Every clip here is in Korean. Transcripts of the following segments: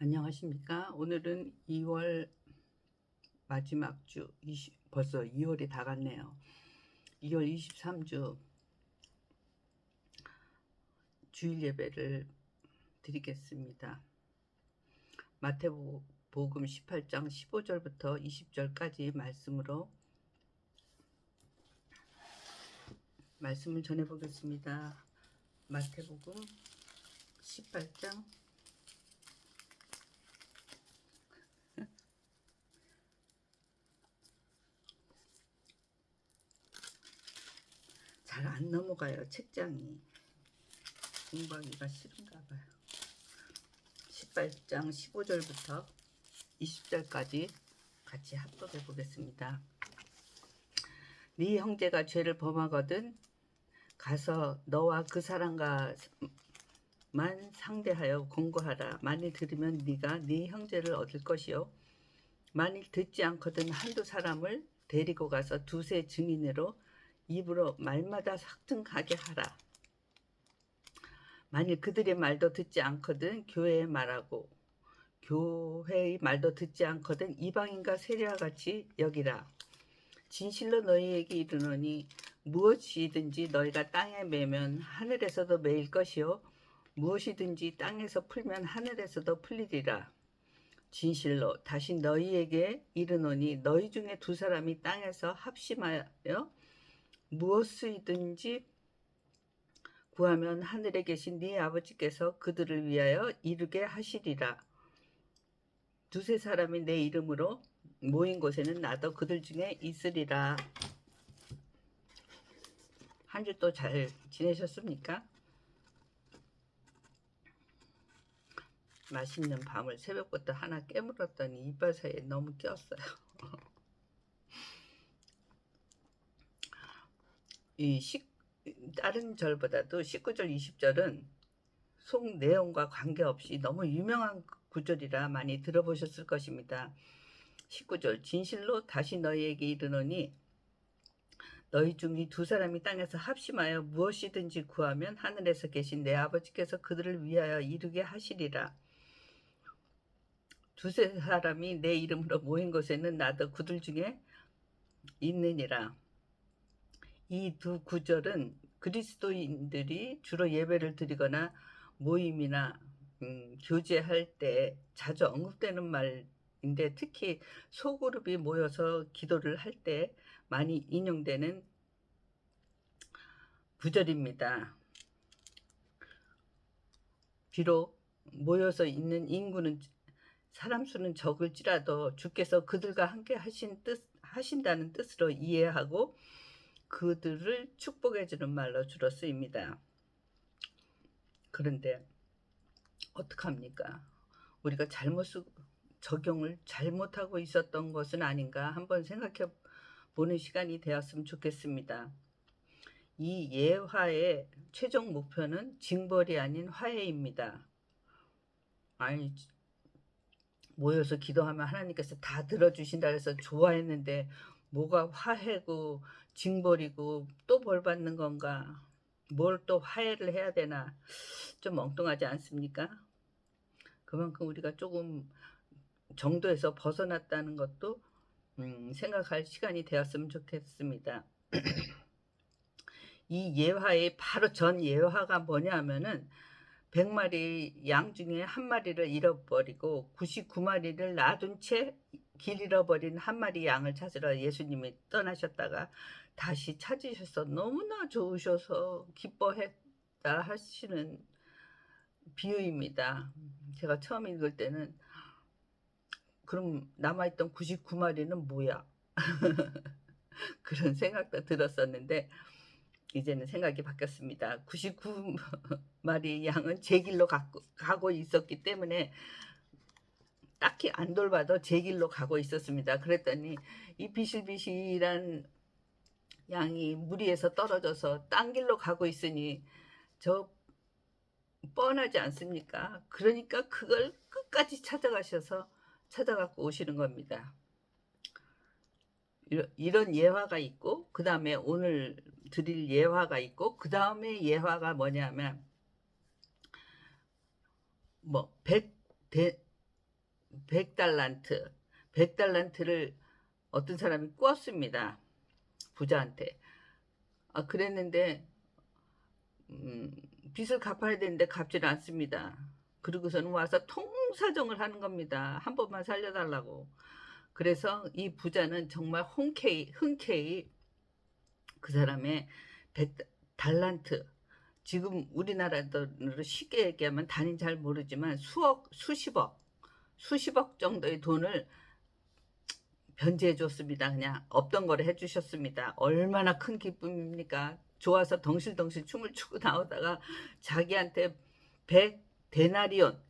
안녕하십니까. 오늘은 2월 마지막 주, 벌써 2월이 다 갔네요. 2월 23주 주일 예배를 드리겠습니다. 마태복음 18장 15절부터 20절까지 말씀을 전해 보겠습니다. 마태복음 18장 잘 안 넘어가요. 책장이 공부하기가 싫은가 봐요. 18장 15절부터 20절까지 같이 합독해 보겠습니다. 네 형제가 죄를 범하거든 가서 너와 그 사람과만 상대하여 공고하라. 만일 들으면 네가 네 형제를 얻을 것이요 만일 듣지 않거든 한두 사람을 데리고 가서 두세 증인으로 입으로 말마다 확증하게 하라. 만일 그들의 말도 듣지 않거든 교회의 말하고 교회의 말도 듣지 않거든 이방인과 세리와 같이 여기라. 진실로 너희에게 이르노니 무엇이든지 너희가 땅에 매면 하늘에서도 매일 것이요 무엇이든지 땅에서 풀면 하늘에서도 풀리리라. 진실로 다시 너희에게 이르노니 너희 중에 두 사람이 땅에서 합심하여 무엇이든지 구하면 하늘에 계신 네 아버지께서 그들을 위하여 이루게 하시리라. 두세 사람이 내 이름으로 모인 곳에는 나도 그들 중에 있으리라. 한 주 또 잘 지내셨습니까? 맛있는 밤을 새벽부터 하나 깨물었더니 이빨 사이에 너무 꼈어요. 다른 절보다도 19절 20절은 속 내용과 관계없이 너무 유명한 구절이라 많이 들어보셨을 것입니다. 19절 진실로 다시 너희에게 이르노니 너희 중에 두 사람이 땅에서 합심하여 무엇이든지 구하면 하늘에서 계신 내 아버지께서 그들을 위하여 이루게 하시리라. 두세 사람이 내 이름으로 모인 곳에는 나도 그들 중에 있느니라. 이 두 구절은 그리스도인들이 주로 예배를 드리거나 모임이나 교제할 때 자주 언급되는 말인데 특히 소그룹이 모여서 기도를 할 때 많이 인용되는 구절입니다. 비록 모여서 있는 인구는 사람 수는 적을지라도 주께서 그들과 함께 하신다는 뜻으로 이해하고 그들을 축복해 주는 말로 주로 쓰입니다. 그런데 어떡합니까? 우리가 적용을 잘못하고 있었던 것은 아닌가 한번 생각해 보는 시간이 되었으면 좋겠습니다. 이 예화의 최종 목표는 징벌이 아닌 화해입니다. 아니, 모여서 기도하면 하나님께서 다 들어주신다 해서 좋아했는데 뭐가 화해고 징벌이고 또 벌 받는 건가? 뭘 또 화해를 해야 되나? 좀 엉뚱하지 않습니까? 그만큼 우리가 조금 정도에서 벗어났다는 것도 생각할 시간이 되었으면 좋겠습니다. 이 예화의 바로 전 예화가 뭐냐면은 100마리 양 중에 한 마리를 잃어버리고 99마리를 놔둔 채 길 잃어버린 한 마리 양을 찾으러 예수님이 떠나셨다가 다시 찾으셔서 너무나 좋으셔서 기뻐했다 하시는 비유입니다. 제가 처음 읽을 때는 그럼 남아있던 99마리는 뭐야? 그런 생각도 들었었는데 이제는 생각이 바뀌었습니다. 99마리 양은 제 길로 가고 있었기 때문에 딱히 안 돌봐도 제 길로 가고 있었습니다. 그랬더니 이 비실비실한 양이 무리에서 떨어져서 딴 길로 가고 있으니 저 뻔하지 않습니까? 그러니까 그걸 끝까지 찾아갖고 오시는 겁니다. 이런 예화가 있고 그 다음에 오늘 드릴 예화가 있고 그 다음에 예화가 뭐냐면 100달란트, 100달란트를 어떤 사람이 꾸었습니다. 부자한테. 그랬는데 빚을 갚아야 되는데 갚지를 않습니다. 그리고서는 와서 통사정을 하는 겁니다. 한 번만 살려달라고. 그래서 이 부자는 정말 흔쾌히 그 사람의 100달란트, 지금 우리나라 돈으로 쉽게 얘기하면 단위는 잘 모르지만 수십억 정도의 돈을 변제해 줬습니다. 그냥 없던 거를 해주셨습니다. 얼마나 큰 기쁨입니까? 좋아서 덩실덩실 춤을 추고 나오다가 자기한테 100데나리온,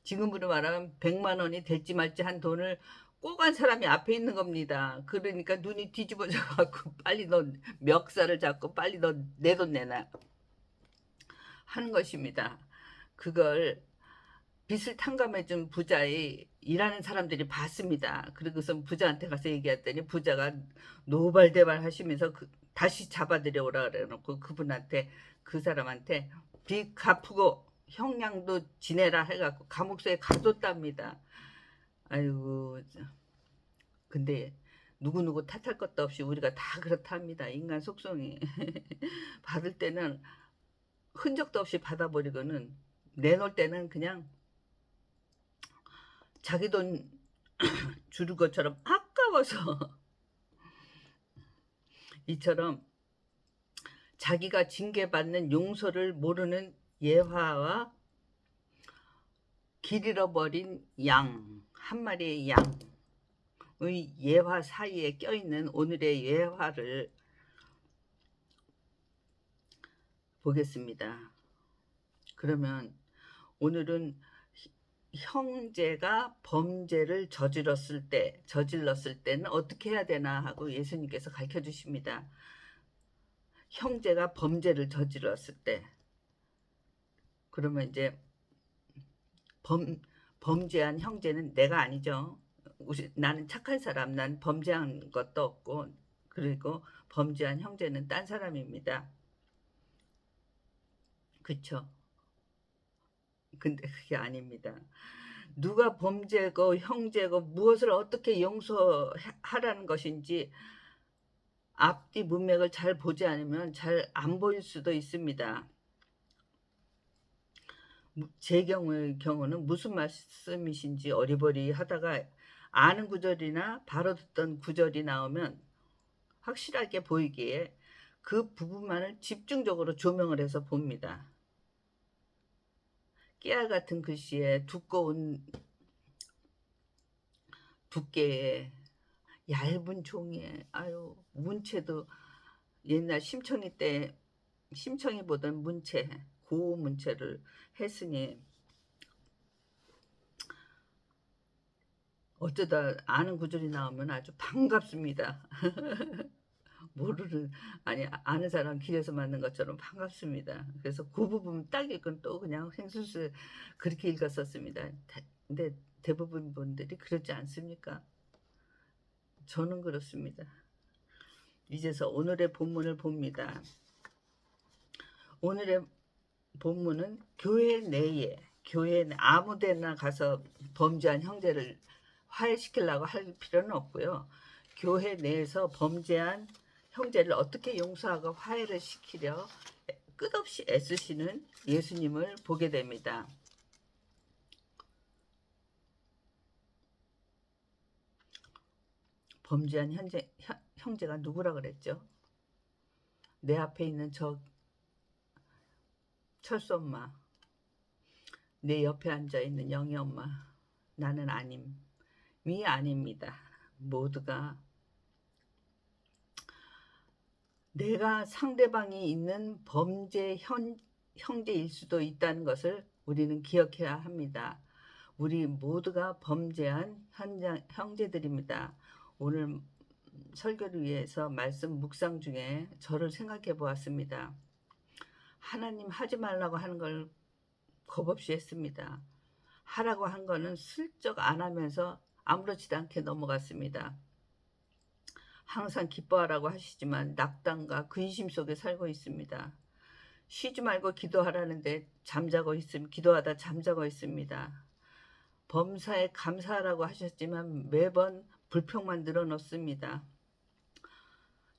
지금으로 말하면 100만 원이 될지 말지 한 돈을 꼬간 사람이 앞에 있는 겁니다. 그러니까 눈이 뒤집어져 갖고 빨리 너 멱살을 잡고 빨리 너 내 돈 내놔 하는 것입니다. 그걸 빚을 탕감해준 부자의 일하는 사람들이 봤습니다. 그리고서 부자한테 가서 얘기했더니 부자가 노발대발 하시면서 다시 잡아들여 오라 그래놓고 그분한테, 그 사람한테 빚 갚고 형량도 지내라 해갖고 감옥소에 가뒀답니다. 아이고, 근데 누구누구 탓할 것도 없이 우리가 다 그렇답니다. 인간 속성이. 받을 때는 흔적도 없이 받아버리고는 내놓을 때는 그냥 자기 돈 주는 것처럼 아까워서 이처럼 자기가 징계받는 용서를 모르는 예화와 길 잃어버린 양, 한 마리의 양의 예화 사이에 껴있는 오늘의 예화를 보겠습니다. 그러면 오늘은 형제가 범죄를 저질렀을 때는 어떻게 해야 되나 하고 예수님께서 가르쳐 주십니다. 형제가 범죄를 저질렀을 때, 그러면 이제 범죄한 형제는 내가 아니죠. 나는 착한 사람, 난 범죄한 것도 없고, 그리고 범죄한 형제는 딴 사람입니다. 그쵸? 근데 그게 아닙니다. 누가 범죄고 형제고 무엇을 어떻게 용서하라는 것인지 앞뒤 문맥을 잘 보지 않으면 잘 안 보일 수도 있습니다. 제 경우는 무슨 말씀이신지 어리버리 하다가 아는 구절이나 바로 듣던 구절이 나오면 확실하게 보이기에 그 부분만을 집중적으로 조명을 해서 봅니다. 깨알 같은 글씨에 두꺼운 두께에 얇은 종이에, 아유, 문체도 옛날 심청이 보던 문체, 고운 문체를 했으니 어쩌다 아는 구절이 나오면 아주 반갑습니다. 아는 사람 길에서 만난 것처럼 반갑습니다. 그래서 그 부분 딱 읽은 또 그냥 생술술 그렇게 읽었었습니다. 근데 대부분 분들이 그렇지 않습니까? 저는 그렇습니다. 이제서 오늘의 본문을 봅니다. 오늘의 본문은 교회 내에 아무 데나 가서 범죄한 형제를 화해시키려고 할 필요는 없고요. 교회 내에서 범죄한 형제를 어떻게 용서하고 화해를 시키려 끝없이 애쓰시는 예수님을 보게 됩니다. 범죄한 형제가 누구라 그랬죠? 내 앞에 있는 저 철수 엄마, 내 옆에 앉아있는 영희 엄마, 나는 아닙니다. 모두가 내가 상대방이 있는 범죄 형제일 수도 있다는 것을 우리는 기억해야 합니다. 우리 모두가 범죄한 형제들입니다. 오늘 설교를 위해서 말씀 묵상 중에 저를 생각해 보았습니다. 하나님 하지 말라고 하는 걸 겁없이 했습니다. 하라고 한 거는 슬쩍 안 하면서 아무렇지도 않게 넘어갔습니다. 항상 기뻐하라고 하시지만 낙담과 근심 속에 살고 있습니다. 쉬지 말고 기도하라는데 기도하다 잠자고 있습니다. 범사에 감사하라고 하셨지만 매번 불평만 늘어놓습니다.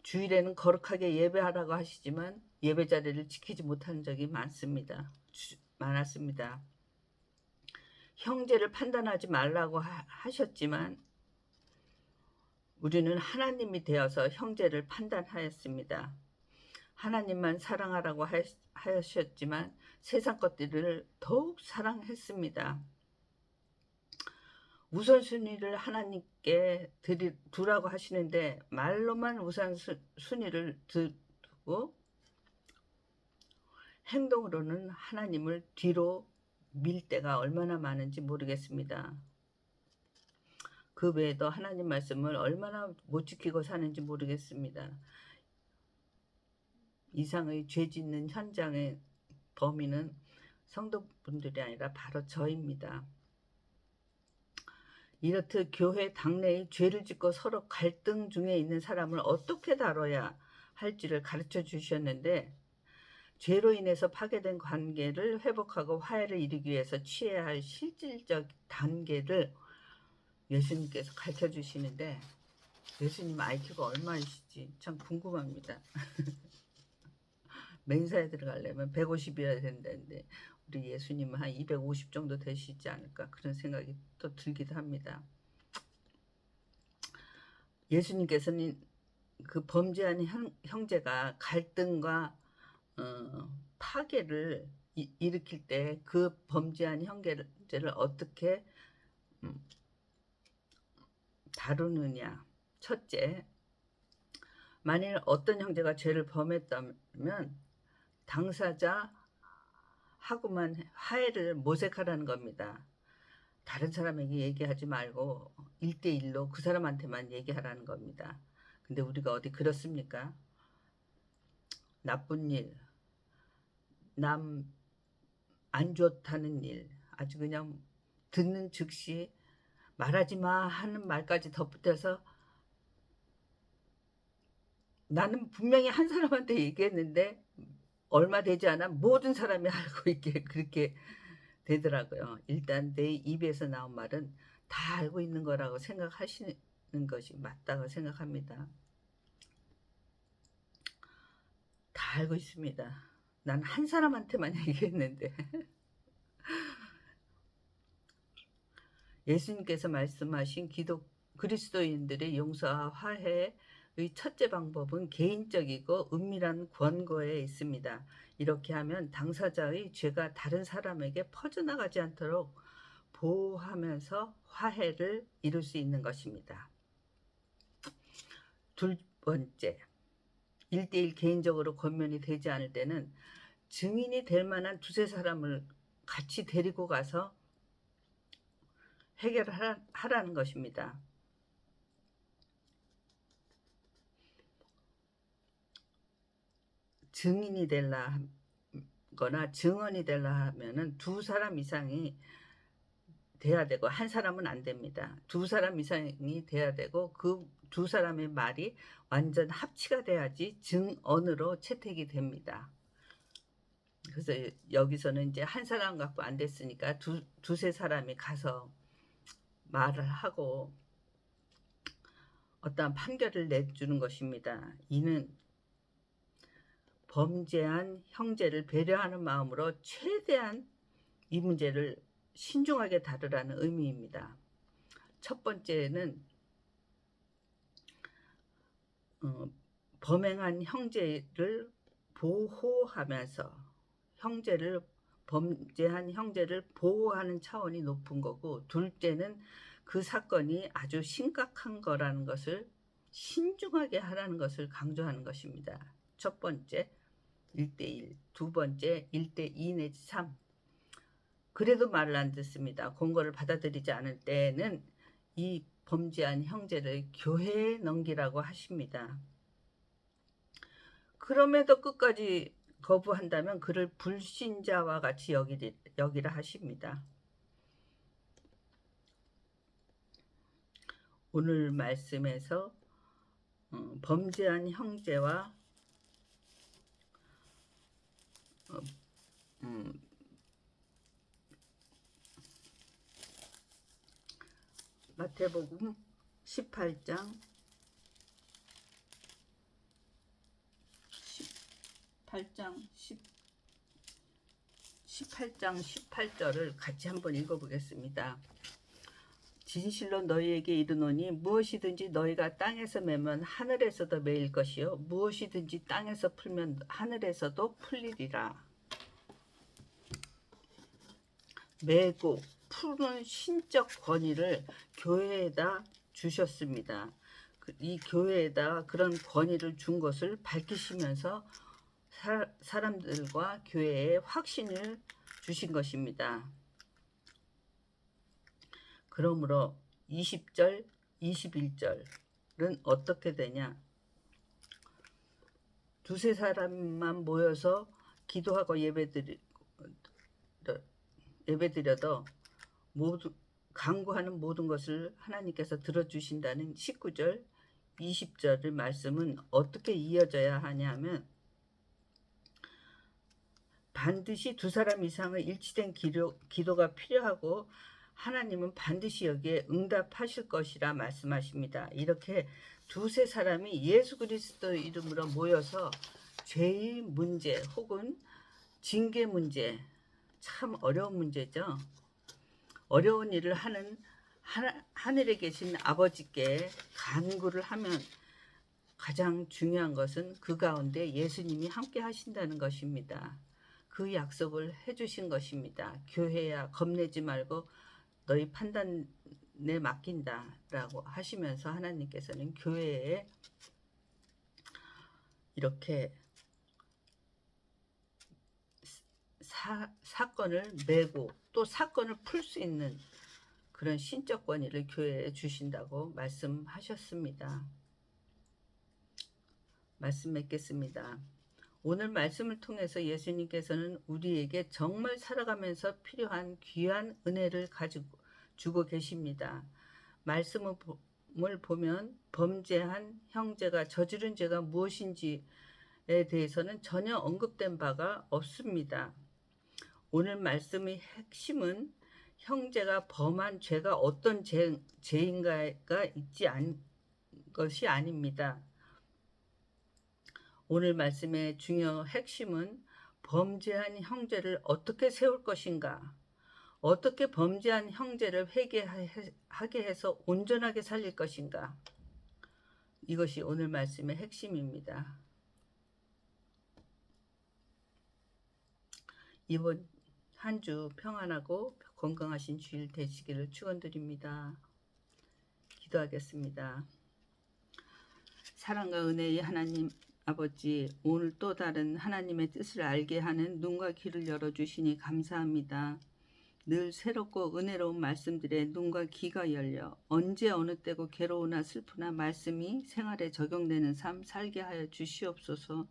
주일에는 거룩하게 예배하라고 하시지만 예배 자리를 지키지 못한 적이 많았습니다. 형제를 판단하지 말라고 하셨지만 우리는 하나님이 되어서 형제를 판단하였습니다. 하나님만 사랑하라고 하셨지만 세상 것들을 더욱 사랑했습니다. 우선순위를 하나님께 두라고 하시는데 말로만 우선순위를 두고 행동으로는 하나님을 뒤로 밀 때가 얼마나 많은지 모르겠습니다. 그 외에도 하나님 말씀을 얼마나 못 지키고 사는지 모르겠습니다. 이상의 죄 짓는 현장의 범인은 성도분들이 아니라 바로 저입니다. 이렇듯 교회 당내의 죄를 짓고 서로 갈등 중에 있는 사람을 어떻게 다뤄야 할지를 가르쳐 주셨는데 죄로 인해서 파괴된 관계를 회복하고 화해를 이루기 위해서 취해야 할 실질적 단계를 예수님께서 가르쳐 주시는데 예수님 IQ가 얼마이시지 참 궁금합니다. 맹사에 들어가려면 150이어야 된다는데 우리 예수님은 한 250 정도 되시지 않을까 그런 생각이 또 들기도 합니다. 예수님께서는 그 범죄한 형제가 갈등과 파괴를 일으킬 때 그 범죄한 형제를 어떻게 다루느냐. 첫째, 만일 어떤 형제가 죄를 범했다면 당사자하고만 화해를 모색하라는 겁니다. 다른 사람에게 얘기하지 말고 1대1로 그 사람한테만 얘기하라는 겁니다. 근데 우리가 어디 그렇습니까? 나쁜 일, 남 안 좋다는 일, 아주 그냥 듣는 즉시 말하지 마 하는 말까지 덧붙여서 나는 분명히 한 사람한테 얘기했는데 얼마 되지 않아 모든 사람이 알고 있게 그렇게 되더라고요. 일단 내 입에서 나온 말은 다 알고 있는 거라고 생각하시는 것이 맞다고 생각합니다. 다 알고 있습니다. 난 한 사람한테만 얘기했는데 예수님께서 말씀하신 그리스도인들의 용서와 화해의 첫째 방법은 개인적이고 은밀한 권고에 있습니다. 이렇게 하면 당사자의 죄가 다른 사람에게 퍼져나가지 않도록 보호하면서 화해를 이룰 수 있는 것입니다. 두 번째, 1대1 개인적으로 권면이 되지 않을 때는 증인이 될 만한 두세 사람을 같이 데리고 가서 해결하라는 것입니다. 증인이 되려 거나 증언이 되려 하면은 두 사람 이상이 돼야 되고 한 사람은 안 됩니다. 두 사람 이상이 돼야 되고 그 두 사람의 말이 완전 합치가 돼야지 증언으로 채택이 됩니다. 그래서 여기서는 이제 한 사람 갖고 안 됐으니까 두세 사람이 가서 말을 하고 어떠한 판결을 내주는 것입니다. 이는 범죄한 형제를 배려하는 마음으로 최대한 이 문제를 신중하게 다루라는 의미입니다. 첫 번째는 범행한 형제를 보호하면서 범죄한 형제를 보호하는 차원이 높은 거고, 둘째는 그 사건이 아주 심각한 거라는 것을 신중하게 하라는 것을 강조하는 것입니다. 첫 번째 1대1, 두 번째 1대2 내지 3. 그래도 말을 안 듣습니다. 공고를 받아들이지 않을 때는 이 범죄한 형제를 교회에 넘기라고 하십니다. 그럼에도 끝까지 거부한다면 그를 불신자와 같이 여기라 하십니다. 오늘 말씀에서 범죄한 형제와 마태복음 18장 18장 18절을 같이 한번 읽어보겠습니다. 진실로 너희에게 이르노니 무엇이든지 너희가 땅에서 매면 하늘에서도 매일 것이요 무엇이든지 땅에서 풀면 하늘에서도 풀리리라. 매고 푸는 신적 권위를 교회에다 주셨습니다. 이 교회에다 그런 권위를 준 것을 밝히시면서 사람들과 교회에 확신을 주신 것입니다. 그러므로 20절, 21절은 어떻게 되냐? 두세 사람만 모여서 기도하고 예배드려도 모두 간구하는 모든 것을 하나님께서 들어주신다는 19절, 20절의 말씀은 어떻게 이어져야 하냐면 반드시 두 사람 이상의 일치된 기도가 필요하고 하나님은 반드시 여기에 응답하실 것이라 말씀하십니다. 이렇게 두세 사람이 예수 그리스도 이름으로 모여서 죄의 문제 혹은 징계 문제, 참 어려운 문제죠. 어려운 일을 하는 하늘에 계신 아버지께 간구를 하면 가장 중요한 것은 그 가운데 예수님이 함께 하신다는 것입니다. 그 약속을 해주신 것입니다. 교회야 겁내지 말고 너희 판단에 맡긴다 라고 하시면서 하나님께서는 교회에 이렇게 사건을 메고 또 사건을 풀 수 있는 그런 신적 권위를 교회에 주신다고 말씀하셨습니다. 말씀 맺겠습니다. 오늘 말씀을 통해서 예수님께서는 우리에게 정말 살아가면서 필요한 귀한 은혜를 가지고 주고 계십니다. 말씀을 보면 범죄한 형제가 저지른 죄가 무엇인지에 대해서는 전혀 언급된 바가 없습니다. 오늘 말씀의 핵심은 형제가 범한 죄가 어떤 죄인가가 있지 않은 것이 아닙니다. 오늘 말씀의 중요 핵심은 범죄한 형제를 어떻게 세울 것인가, 어떻게 범죄한 형제를 회개하게 해서 온전하게 살릴 것인가, 이것이 오늘 말씀의 핵심입니다. 이번 한 주 평안하고 건강하신 주일 되시기를 축원드립니다. 기도하겠습니다. 사랑과 은혜의 하나님 아버지, 오늘 또 다른 하나님의 뜻을 알게 하는 눈과 귀를 열어주시니 감사합니다. 늘 새롭고 은혜로운 말씀들에 눈과 귀가 열려 언제 어느 때고 괴로우나 슬프나 말씀이 생활에 적용되는 삶 살게 하여 주시옵소서.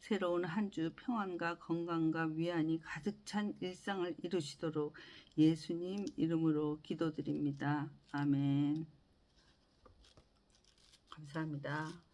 새로운 한 주 평안과 건강과 위안이 가득 찬 일상을 이루시도록 예수님 이름으로 기도드립니다. 아멘. 감사합니다.